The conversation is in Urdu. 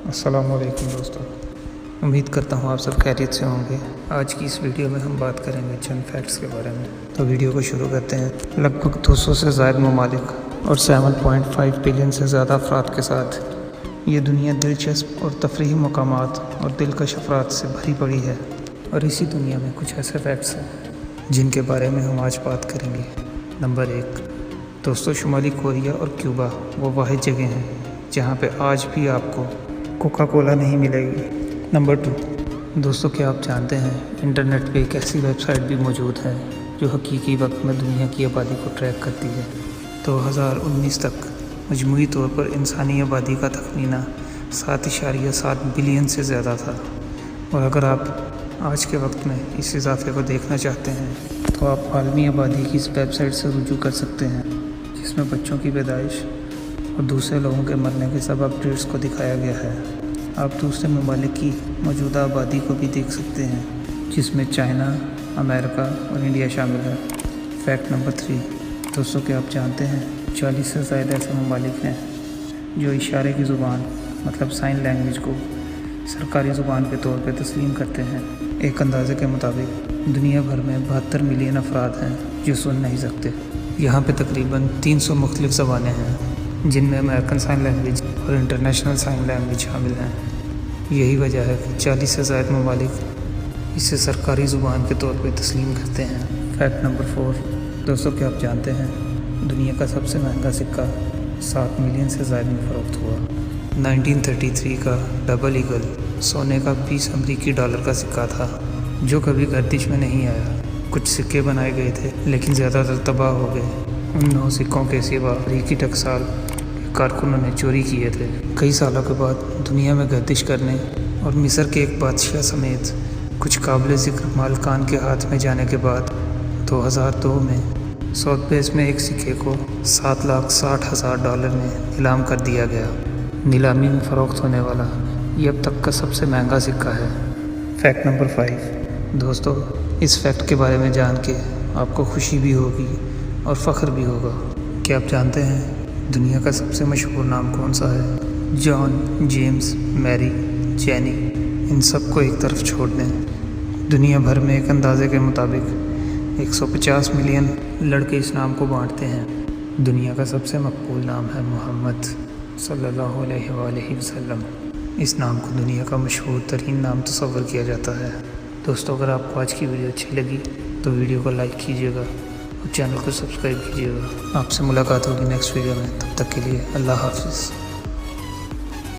السلام علیکم دوستو، امید کرتا ہوں آپ سب خیریت سے ہوں گے۔ آج کی اس ویڈیو میں ہم بات کریں گے چند فیکٹس کے بارے میں۔ تو ویڈیو کو شروع کرتے ہیں۔ لگ بھگ 200 سے زائد ممالک اور 7.5 بلین سے زیادہ افراد کے ساتھ یہ دنیا دلچسپ اور تفریحی مقامات اور دلکش افراد سے بھری پڑی ہے، اور اسی دنیا میں کچھ ایسے فیکٹس ہیں جن کے بارے میں ہم آج بات کریں گے۔ نمبر 1 دوستو، شمالی کوریا اور کیوبا وہ واحد جگہ ہیں جہاں پہ آج بھی آپ کو کوکا کولا نہیں ملے گی۔ نمبر 2 دوستو، کیا آپ جانتے ہیں انٹرنیٹ پہ ایک ایسی ویب سائٹ بھی موجود ہے جو حقیقی وقت میں دنیا کی آبادی کو ٹریک کرتی ہے۔ 2019 تک مجموعی طور پر انسانی آبادی کا تخمینہ 7.7 بلین سے زیادہ تھا، اور اگر آپ آج کے وقت میں اس اضافے کو دیکھنا چاہتے ہیں تو آپ عالمی آبادی کی اس ویب سائٹ سے رجوع کر سکتے ہیں، جس میں بچوں کی پیدائش اور دوسرے لوگوں کے مرنے کے سب اپڈیٹس کو دکھایا گیا ہے۔ آپ دوسرے ممالک کی موجودہ آبادی کو بھی دیکھ سکتے ہیں، جس میں چائنا، امریکہ اور انڈیا شامل ہے۔ فیکٹ نمبر 3 دوستوں، کیا آپ جانتے ہیں 40 سے زائد ایسے ممالک ہیں جو اشارے کی زبان مطلب سائن لینگویج کو سرکاری زبان کے طور پہ تسلیم کرتے ہیں۔ ایک اندازے کے مطابق دنیا بھر میں 72 ملین افراد ہیں جو سن نہیں سکتے۔ یہاں پہ تقریباً 300 مختلف زبانیں ہیں، جن میں امریکن سائن لینگویج اور انٹرنیشنل سائن لینگویج شامل ہیں۔ یہی وجہ ہے کہ 40 سے زائد ممالک اسے سرکاری زبان کے طور پہ تسلیم کرتے ہیں۔ فیکٹ نمبر 4 دوستوں، کیا آپ جانتے ہیں دنیا کا سب سے مہنگا سکہ 7 ملین سے زائد میں فروخت ہوا۔ 1933 کا ڈبل ایگل سونے کا 20 امریکی ڈالر کا سکہ تھا جو کبھی گردش میں نہیں آیا۔ کچھ سکے بنائے گئے تھے لیکن زیادہ تر تباہ ہو گئے۔ ان 9 سکوں کے سوا امریکی ٹکسال کے کارکنوں نے چوری کیے تھے۔ کئی سالوں کے بعد دنیا میں گردش کرنے اور مصر کے ایک بادشاہ سمیت کچھ قابل ذکر مالکان کے ہاتھ میں جانے کے بعد 2002 میں سوتھبیز میں ایک سکے کو $7,60,000 میں نیلام کر دیا گیا۔ نیلامی میں فروخت ہونے والا یہ اب تک کا سب سے مہنگا سکہ ہے۔ فیکٹ نمبر 5 دوستو، اس فیکٹ کے بارے میں جان کے آپ کو خوشی بھی ہوگی اور فخر بھی ہوگا۔ کیا آپ جانتے ہیں دنیا کا سب سے مشہور نام کون سا ہے؟ جان، جیمز، میری، جینی، ان سب کو ایک طرف چھوڑ دیں۔ دنیا بھر میں ایک اندازے کے مطابق 150 ملین لڑکے اس نام کو بانٹتے ہیں۔ دنیا کا سب سے مقبول نام ہے محمد صلی اللہ علیہ وآلہ وسلم۔ اس نام کو دنیا کا مشہور ترین نام تصور کیا جاتا ہے۔ دوستو، اگر آپ کو آج کی ویڈیو اچھی لگی تو ویڈیو کو لائک کیجیے گا اور چینل کو سبسکرائب کیجیے گا۔ آپ سے ملاقات ہوگی نیکسٹ ویڈیو میں، تب تک کے لیے اللہ حافظ۔